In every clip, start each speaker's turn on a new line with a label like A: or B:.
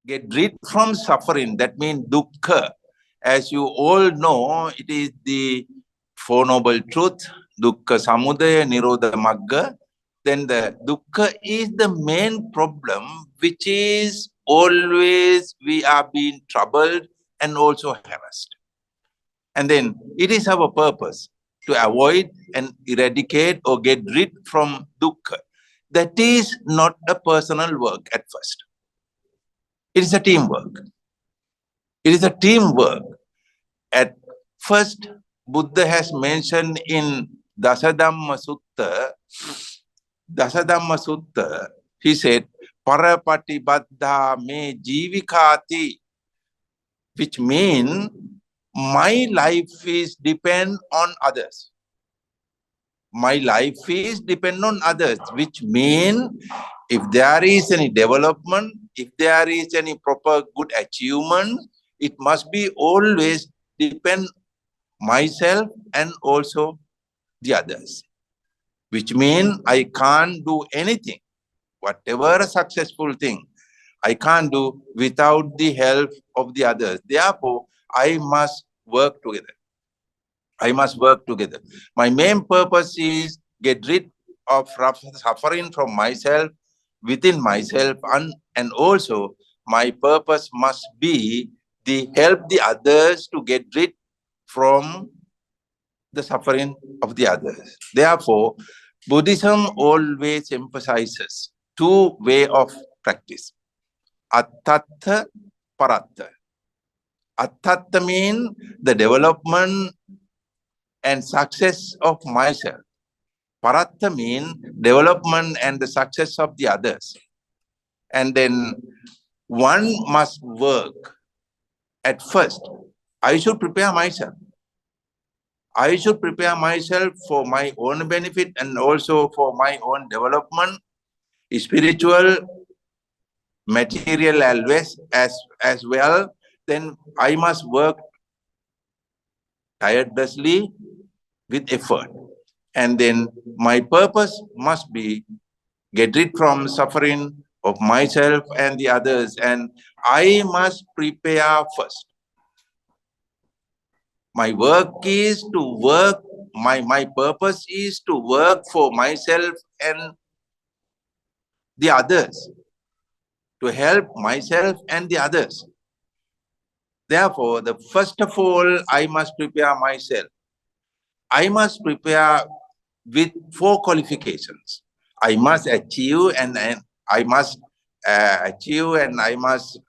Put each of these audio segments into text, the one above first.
A: get rid from suffering. That means dukkha. As you all know, it is the Four Noble Truth, dukkha samudaya, nirodha magga. Then the dukkha is the main problem, which is always we are being troubled and also harassed. And then it is our purpose to avoid and eradicate or get rid from dukkha. That is not a personal work at first. It is a teamwork. It is a teamwork. At first, Buddha has mentioned in Dasadhamma Sutta, he said, Parapatibaddha me jivikati, which means my life is depend on others. My life is depend on others, which means if there is any development, if there is any proper good achievement, it must be always depend myself and also the others, which means I can't do anything, whatever successful thing, I can't do without the help of the others. Therefore, I must work together. I must work together. My main purpose is get rid of suffering from myself, within myself, and also my purpose must be to help the others to get rid from the suffering of the others. Therefore, Buddhism always emphasizes two ways of practice. Attattha, paratta. Attattha means the development and success of myself. Paratta means development and the success of the others. And then one must work. At first, I should prepare myself. I should prepare myself for my own benefit and also for my own development, spiritual, material as well. Then I must work tirelessly with effort. And then my purpose must be get rid from suffering of myself and the others. And I must prepare first. My work is to work, my purpose is to work for myself and the others, to help myself and the others. Therefore, the first of all, I must prepare myself. I must prepare with 4 qualifications. I must achieve and I must achieve and I must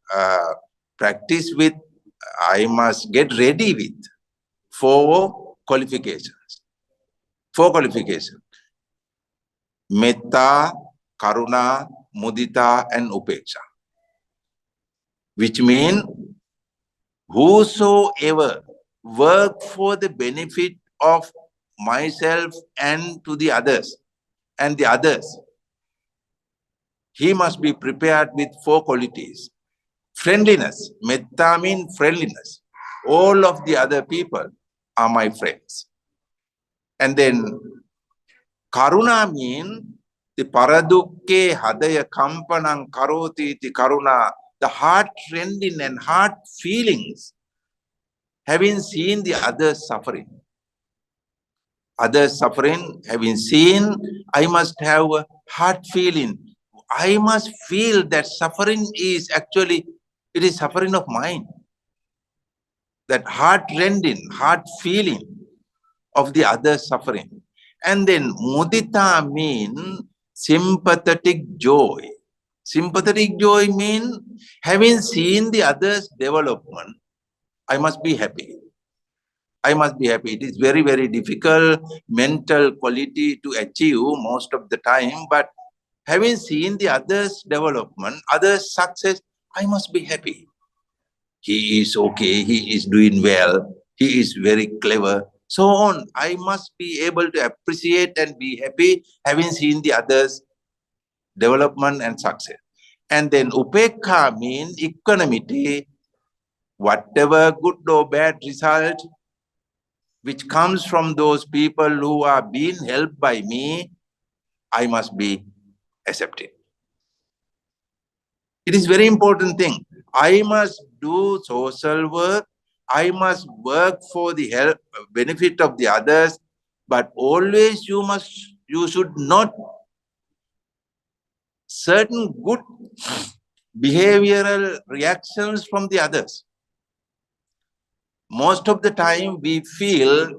A: practice with, I must get ready with 4 qualifications. 4 qualifications. Metta, Karuna, Mudita, and Upeksha. Which means whosoever work for the benefit of myself and to the others, he must be prepared with 4 qualities. Friendliness. Metta means friendliness. All of the other people are my friends. And then Karuna means the paradukke hadaya kampanang karoti iti karuna, the heart rending and heart feelings, having seen the others suffering. Others suffering, having seen, I must have a heart feeling. I must feel that suffering is actually, it is suffering of mine. That heart rending, heart feeling of the other suffering. And then mudita means sympathetic joy. Sympathetic joy means having seen the other's development, I must be happy. I must be happy. It is very, very difficult mental quality to achieve most of the time, but having seen the other's development, others' success, I must be happy. He is okay, he is doing well, he is very clever, so on. I must be able to appreciate and be happy having seen the others' development and success. And then upekha means equanimity, whatever good or bad result which comes from those people who are being helped by me, I must be accepted. It is very important thing. I must do social work. I must work for the help, benefit of the others. But always you should not certain good behavioral reactions from the others. Most of the time we feel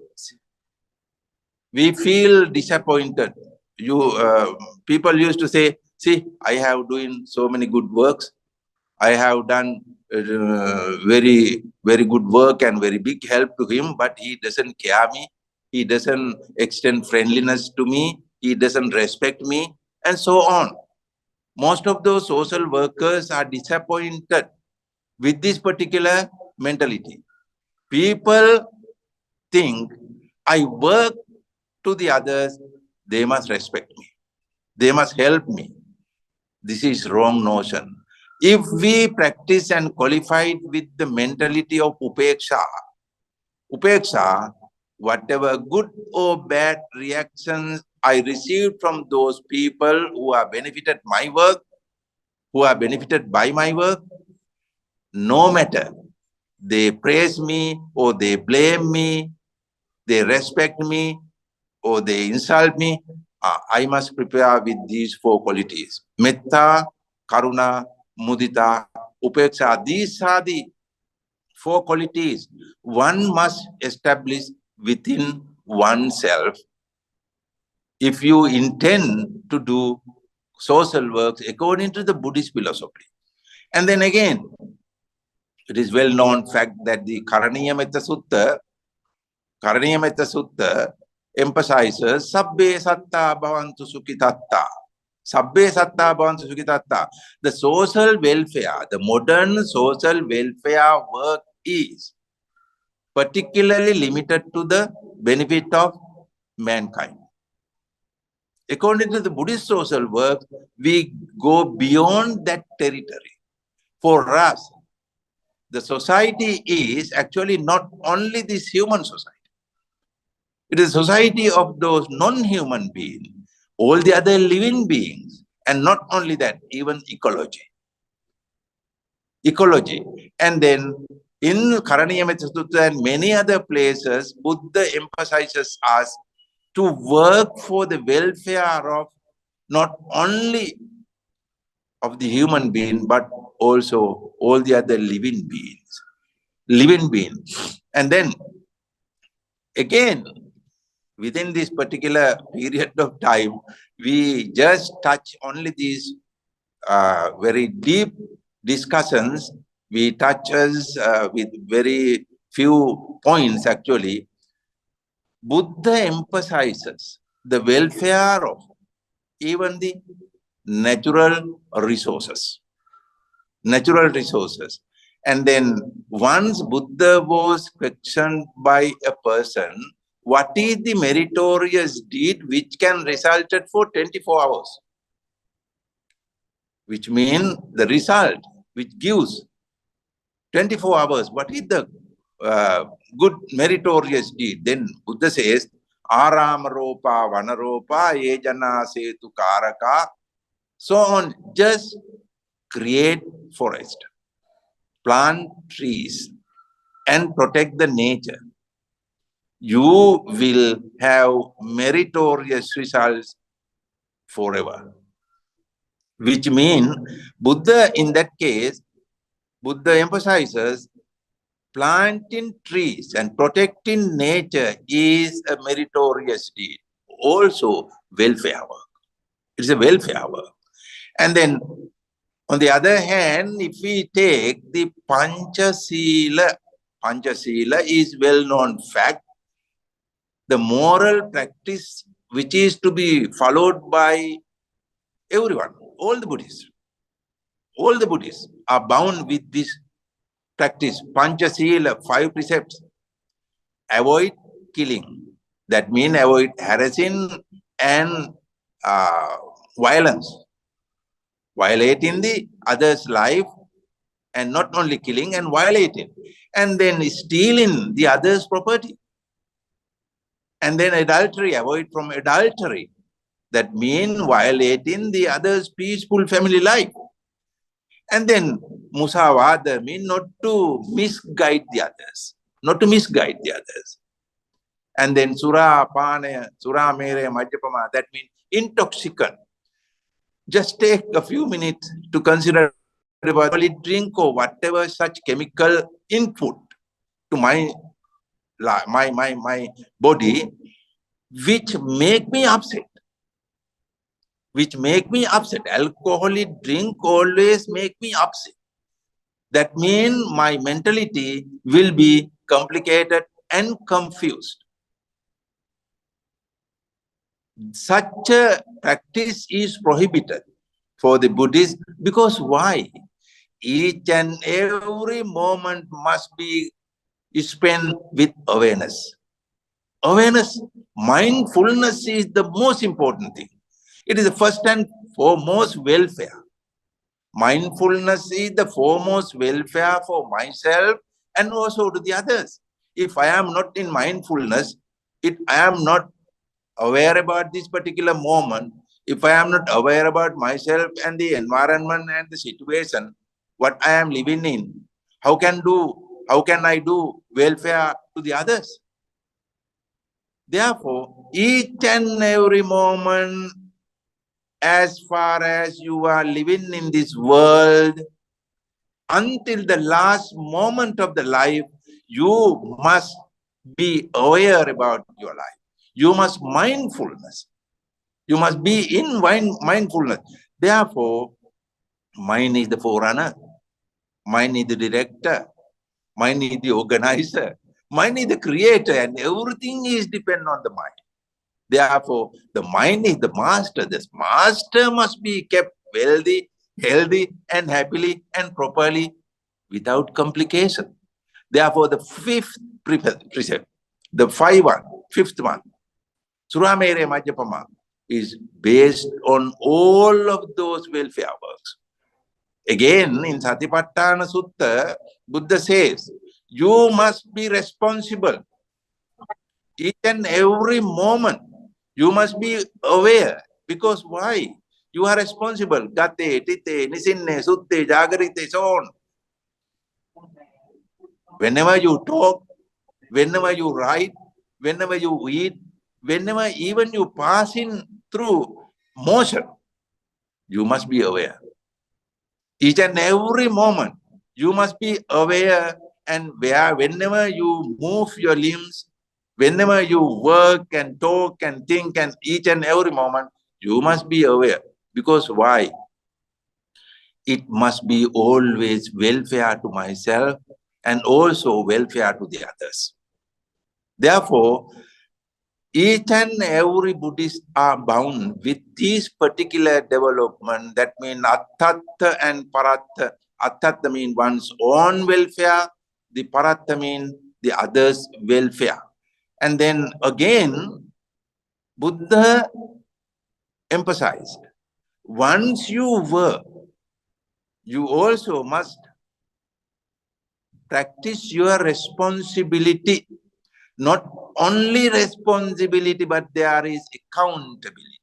A: disappointed. People used to say, see, I have doing so many good works. I have done very good work and very big help to him, but he doesn't care me. He doesn't extend friendliness to me. He doesn't respect me, and so on. Most of those social workers are disappointed with this particular mentality. People think, I work to the others, they must respect me. They must help me. This is wrong notion. If we practice and qualified with the mentality of upeksha, whatever good or bad reactions I received from those people who are benefited my work, who are benefited by my work, no matter they praise me or they blame me, they respect me or they insult me, I must prepare with these four qualities. Metta, Karuna, Mudita, Upeksha. These are the four qualities one must establish within oneself if you intend to do social works according to the Buddhist philosophy. And then again, it is well known fact that the Karaniya Sutta emphasizes Sabbe Satta Bhavantu Sukhitatta. Sabbe Satta Bhavantu Sukhitatta. The social welfare, the modern social welfare work is particularly limited to the benefit of mankind. According to the Buddhist social work, we go beyond that territory. For us, the society is actually not only this human society. It is a society of those non-human beings, all the other living beings, and not only that, even ecology. Ecology. And then in Karaniyametta Sutta and many other places, Buddha emphasizes us to work for the welfare of not only of the human being, but also all the other living beings. Living beings. And then again, within this particular period of time, we just touch only these very deep discussions. We touch us with very few points actually. Buddha emphasizes the welfare of even the natural resources. Natural resources. And then once Buddha was questioned by a person, what is the meritorious deed which can result for 24 hours? Which means the result which gives 24 hours. What is the good meritorious deed? Then Buddha says, Aramaropa, Vanaropa, Ejana Setu Karaka, so on. Just create forest, plant trees, and protect the nature. You will have meritorious results forever. Which means Buddha, in that case, Buddha emphasizes planting trees and protecting nature is a meritorious deed. Also, welfare work. It's a welfare work. And then, on the other hand, if we take the Panchasila, Panchasila is well-known fact, the moral practice which is to be followed by everyone, all the Buddhists are bound with this practice. Panchasila, 5 precepts. Avoid killing. That means avoid harassing and violence. Violating the other's life and not only killing and violating. And then stealing the other's property. And then adultery, avoid from adultery. That means violating the other's peaceful family life. And then Musawada means not to misguide the others. Not to misguide the others. And then Sura, Pane, Sura, Mere, Majapama, that means intoxicant. Just take a few minutes to consider about drink or whatever such chemical input to my body, which make me upset. Which make me upset. Alcoholic drink always make me upset. That means my mentality will be complicated and confused. Such a practice is prohibited for the Buddhists because why? Each and every moment must be spent with awareness. Awareness, mindfulness is the most important thing. It is the first and foremost welfare. Mindfulness is the foremost welfare for myself and also to the others. If I am not in mindfulness, if I am not aware about this particular moment, if I am not aware about myself and the environment and the situation, what I am living in, how can I do welfare to the others? Therefore, each and every moment, as far as you are living in this world, until the last moment of the life, you must be aware about your life. You must mindfulness. You must be in mindfulness. Therefore, mind is the forerunner. Mind is the director. Mind is the organizer. Mind is the creator, and everything is dependent on the mind. Therefore, the mind is the master. This master must be kept wealthy, healthy, and happily and properly without complication. Therefore, the fifth precept, the fifth one, Suramere Majapama, is based on all of those welfare works. Again, in Satipatthana Sutta, Buddha says, you must be responsible. Each and every moment, you must be aware. Because why? You are responsible. Gate, tite, nisinne, sutte, jagarite, so on. Whenever you talk, whenever you write, whenever you eat, whenever even you pass in through motion, you must be aware. Each and every moment, you must be aware, and whenever you move your limbs, whenever you work and talk and think, and each and every moment, you must be aware. Because why? It must be always welfare to myself and also welfare to the others. Therefore, each and every Buddhist are bound with this particular development. That means Attatta and Paratta. Attatta means one's own welfare. The Paratta means the others' welfare. And then again, Buddha emphasized, once you work, you also must practice your responsibility. Not only responsibility, but there is accountability.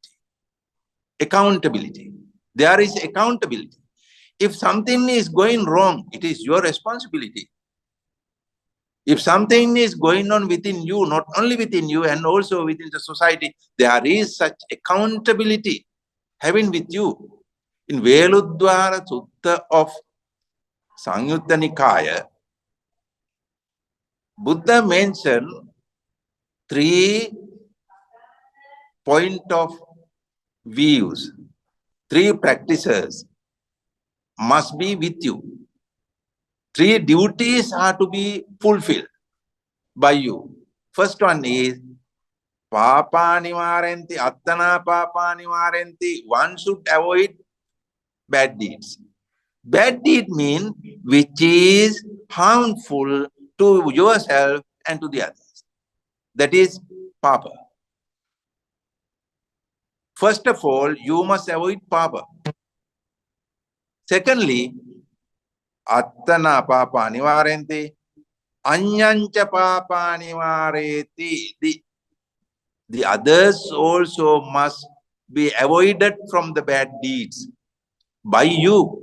A: Accountability. There is accountability. If something is going wrong, it is your responsibility. If something is going on within you, not only within you and also within the society, there is such accountability having with you. In Veludwara Sutta of Sangyutta Nikaya, Buddha mentioned 3 point of views, 3 practices must be with you. 3 duties are to be fulfilled by you. First one is Papa Nivarenti, Attana Papa Nivarenti. One should avoid bad deeds. Bad deed means which is harmful to yourself and to the others. That is Papa. First of all, you must avoid Papa. Secondly, Attana Papa Nivarenti, Anyancha Papa Nivareti. The others also must be avoided from the bad deeds by you.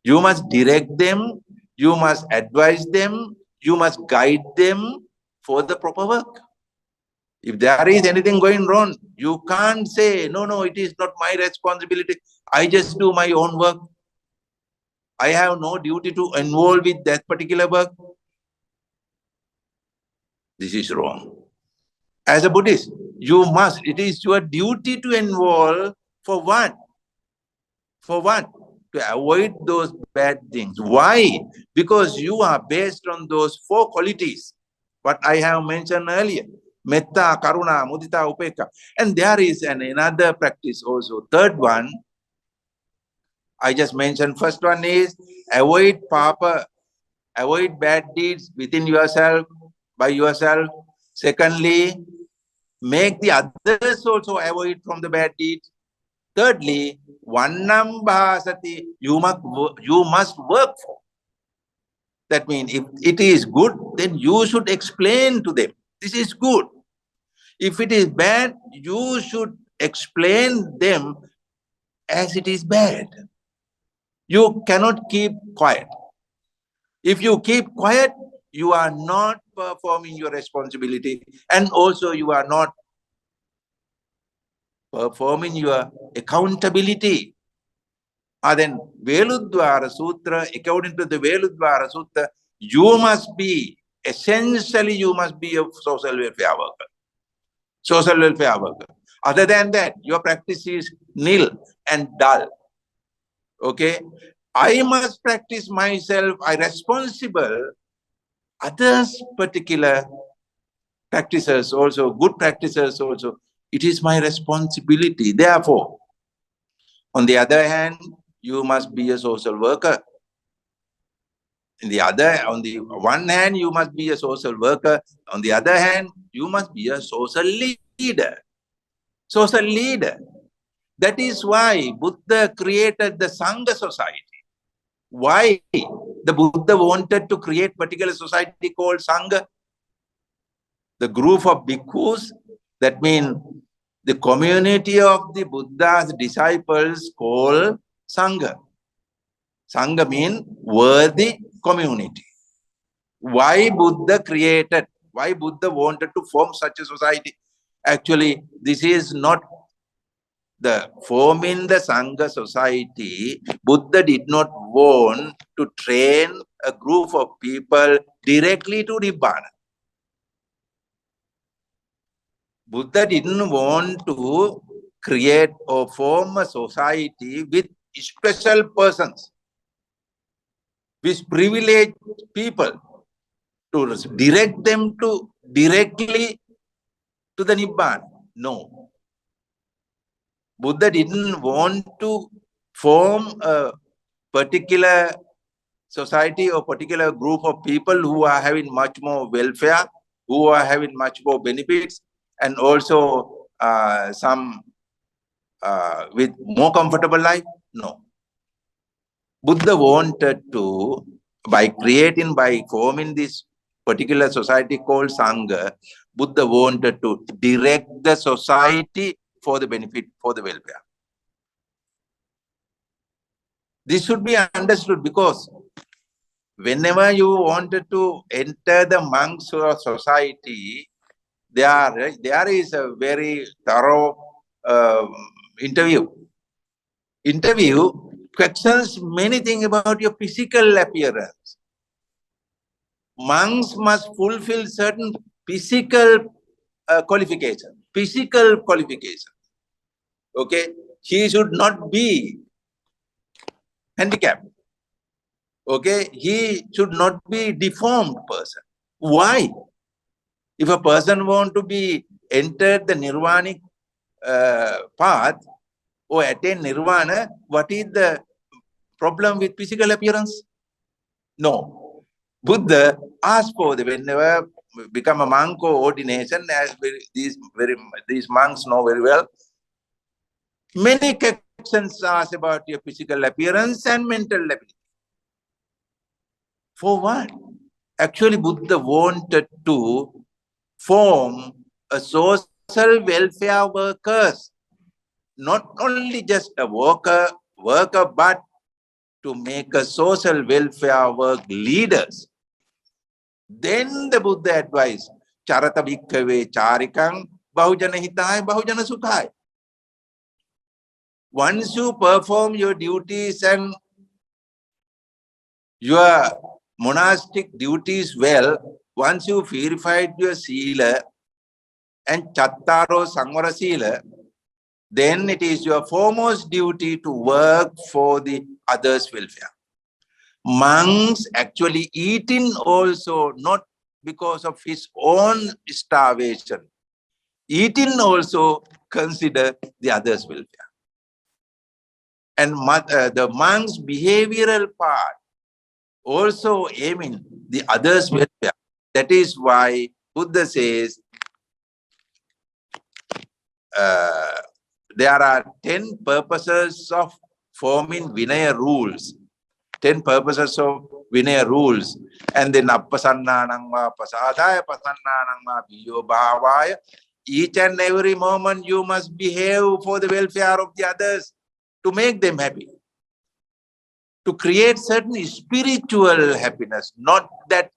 A: You must direct them, you must advise them, you must guide them for the proper work. If there is anything going wrong, you can't say, no, no, it is not my responsibility. I just do my own work. I have no duty to involve with that particular work. This is wrong. As a Buddhist, you must, it is your duty to involve for what? For what? To avoid those bad things. Why? Because you are based on those four qualities, what I have mentioned earlier. Metta, Karuna, Mudita, Upeka. And there is another practice also. Third one, I just mentioned. First one is avoid papa, avoid bad deeds within yourself, by yourself. Secondly, make the others also avoid from the bad deeds. Thirdly, Vannam Bhasati, you must work for. That means if it is good, then you should explain to them. This is good. If it is bad, you should explain them as it is bad. You cannot keep quiet. If you keep quiet, you are not performing your responsibility, and also you are not performing your accountability. Then Veludvara Sutra, according to the Veludvara Sutra, you must be, essentially you must be a social welfare worker. Social welfare worker. Other than that, your practice is nil and dull. Okay? I must practice myself, I responsible. Others particular practices also, good practices also, it is my responsibility. Therefore, on the other hand, you must be a social worker. On the one hand, you must be a social worker. On the other hand, you must be a social leader. Social leader. That is why Buddha created the Sangha society. Why the Buddha wanted to create particular society called Sangha? The group of bhikkhus, that means the community of the Buddha's disciples called Sangha. Sangha means worthy community. Why Buddha created, why Buddha wanted to form such a society? Actually, this is not the forming the Sangha society. Buddha did not want to train a group of people directly to Nibbana. Buddha didn't want to create or form a society with special persons, with privileged people, to direct them to directly to the Nibbana. No. Buddha didn't want to form a particular society or particular group of people who are having much more welfare, who are having much more benefits, and also some with more comfortable life. No. Buddha wanted to, by forming this particular society called Sangha, Buddha wanted to direct the society for the benefit, for the welfare. This should be understood, because whenever you wanted to enter the monks or society, there is a very thorough interview. Interview questions many things about your physical appearance. Monks must fulfill certain physical qualification. Physical qualification. Okay, he should not be handicapped. Okay, he should not be deformed person. Why? If a person want to be entered the nirvanic path or attain nirvana, what is the problem with physical appearance? No. Buddha asked for the, whenever become a monk or ordination, as these monks know very well, many questions asked about your physical appearance and mental ability. For what? Actually, Buddha wanted to form a social welfare workers, not only just a worker, but to make a social welfare work leaders. Then the Buddha advised, Charata bhikkhave charikang bahujana hitaya bahujana sukhaya. Once you perform your duties and your monastic duties well, once you purified your sila and chattaro samvara sila, then it is your foremost duty to work for the others' welfare. Monks actually eating also not because of his own starvation. Eating also consider the others' welfare. And the monk's behavioral part also aiming the others' welfare. That is why Buddha says there are 10 purposes of forming Vinaya rules. 10 purposes of Vinaya rules. And then appasannanang va pasadaya pasannanang va biyo bhavaya. Each and every moment you must behave for the welfare of the others to make them happy. To create certain spiritual happiness, not that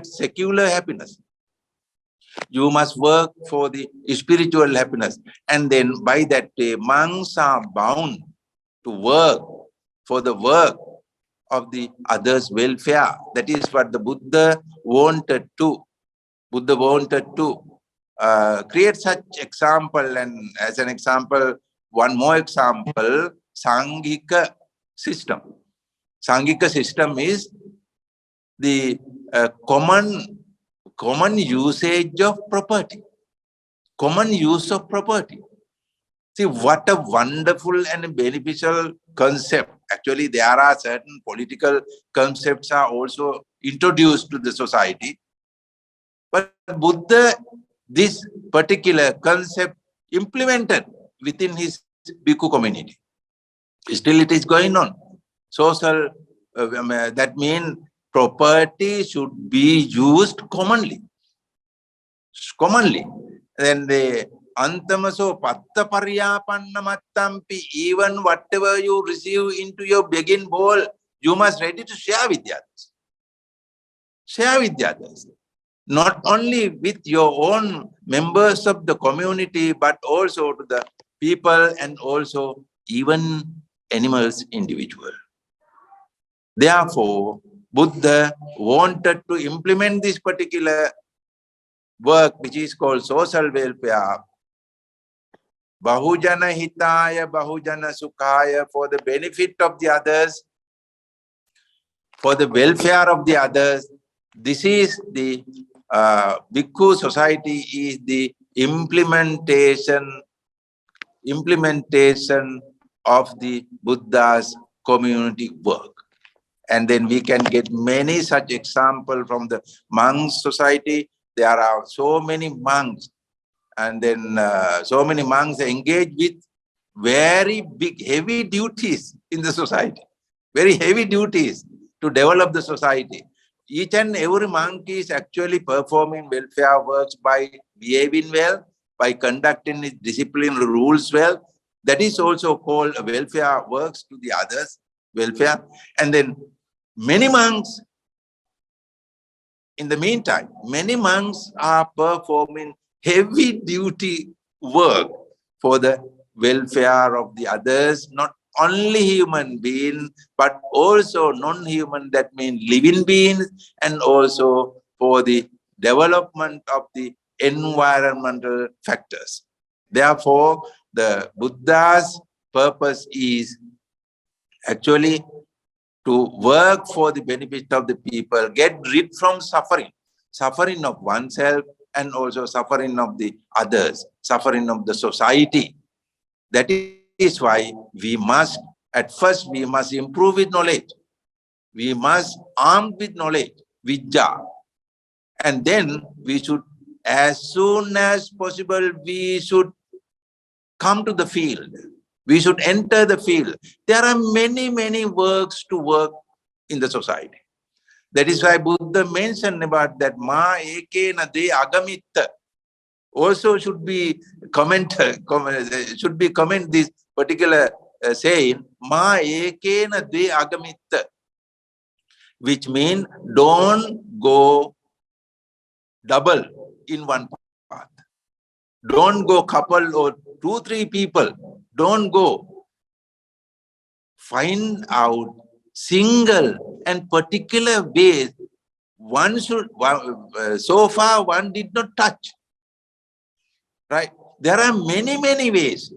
A: secular happiness. You must work for the spiritual happiness. And then by that day, monks are bound to work for the work of the others' welfare. That is what the Buddha wanted to. Buddha wanted to create such example. And as an example, one more example, Sangika system. Sangika system is the common usage of property. Common use of property. See, what a wonderful and beneficial concept. Actually, there are certain political concepts are also introduced to the society. But Buddha, this particular concept implemented within his bhikkhu community. Still it is going on. Social, that means property should be used commonly. Then the antamaso patta pariyapanna mattampi, even whatever you receive into your begging bowl, you must ready to share with the others. Share with the others. Not only with your own members of the community, but also to the people and also even animals individual. Therefore, Buddha wanted to implement this particular work, which is called social welfare, Bahujana hitaya, Bahujana sukhaya, for the benefit of the others, for the welfare of the others. This is the Bhikkhu society is the implementation of the Buddha's community work. And then we can get many such examples from the monk society. There are so many monks, and then so many monks engage with very big, heavy duties in the society. Very heavy duties to develop the society. Each and every monk is actually performing welfare works by behaving well, by conducting his discipline rules well. That is also called welfare works to the others, welfare. And then many monks, in the meantime, many monks are performing heavy duty work for the welfare of the others, not only human beings, but also non-human, that means living beings, and also for the development of the environmental factors. Therefore, the Buddha's purpose is actually to work for the benefit of the people, get rid from suffering, suffering of oneself and also suffering of the others, suffering of the society. That is why we must, at first we must improve with knowledge. We must arm with knowledge, vidya. And then we should, as soon as possible, we should come to the field. We should enter the field. There are many, many works to work in the society. That is why Buddha mentioned about that ma ekena de agamitta. Also should be comment this particular saying Ma ekena dve agamitta, which means don't go double in one path. Don't go couple or 2-3 people. Don't go. Find out single and particular ways. One should, so far one did not touch. Right? There are many, many ways.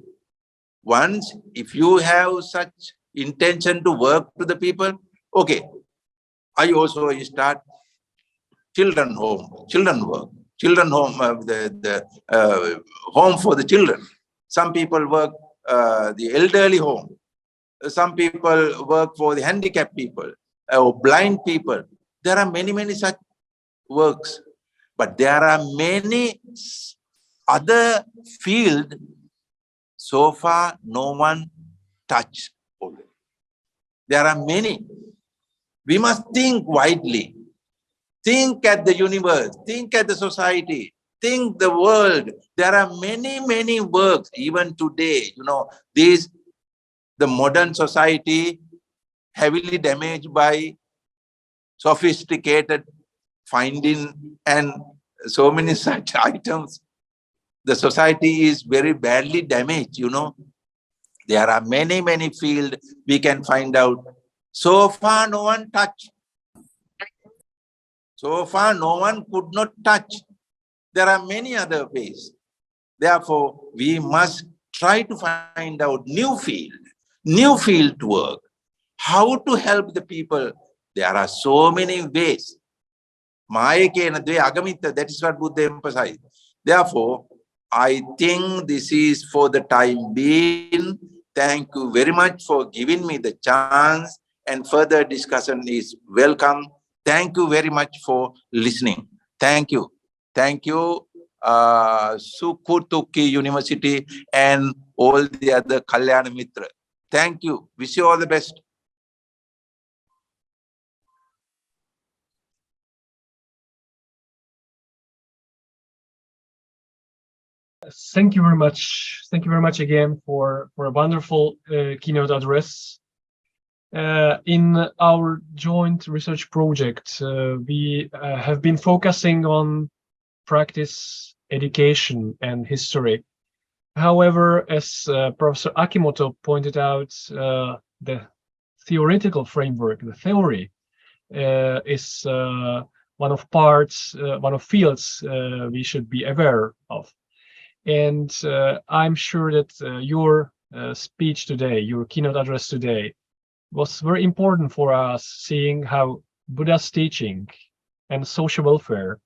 A: Once, if you have such intention to work to the people, okay, I also start children home, children work, children home, home for the children. Some people work the elderly home. Some people work for the handicapped people or blind people. There are many, many such works. But there are many other fields so far no one touched already. There are many. We must think widely. Think at the universe. Think at the society. Think the world. There are many, many works. Even today, the modern society heavily damaged by sophisticated finding and so many such items. The society is very badly damaged, There are many, many fields we can find out. So far, no one touched. So far, no one could not touch. There are many other ways. Therefore, we must try to find out new field to work. How to help the people? There are so many ways. Mayakena dve agamitta, that is what Buddha emphasized. Therefore, I think this is for the time being. Thank you very much for giving me the chance, and further discussion is welcome. Thank you very much for listening. Thank you. Thank you, Sukutuki University and all the other Kalyana Mitra. Thank you. Wish you all the best.
B: Thank you very much. Thank you very much again for a wonderful keynote address. In our joint research project, we have been focusing on practice, education, and history. However, as Professor Akimoto pointed out, the theoretical framework, the theory, is one of fields we should be aware of. And I'm sure that your speech today, your keynote address today, was very important for us, seeing how Buddha's teaching and social welfare,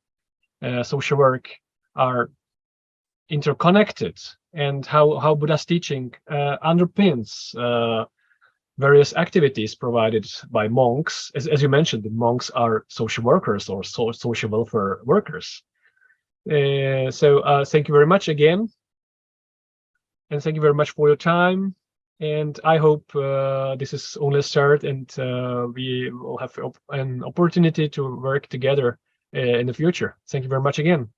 B: social work are interconnected, and how Buddha's teaching underpins various activities provided by monks. As you mentioned, the monks are social workers or social welfare workers. So thank you very much again, and thank you very much for your time. And I hope this is only a start, and we will have an opportunity to work together in the future. Thank you very much again.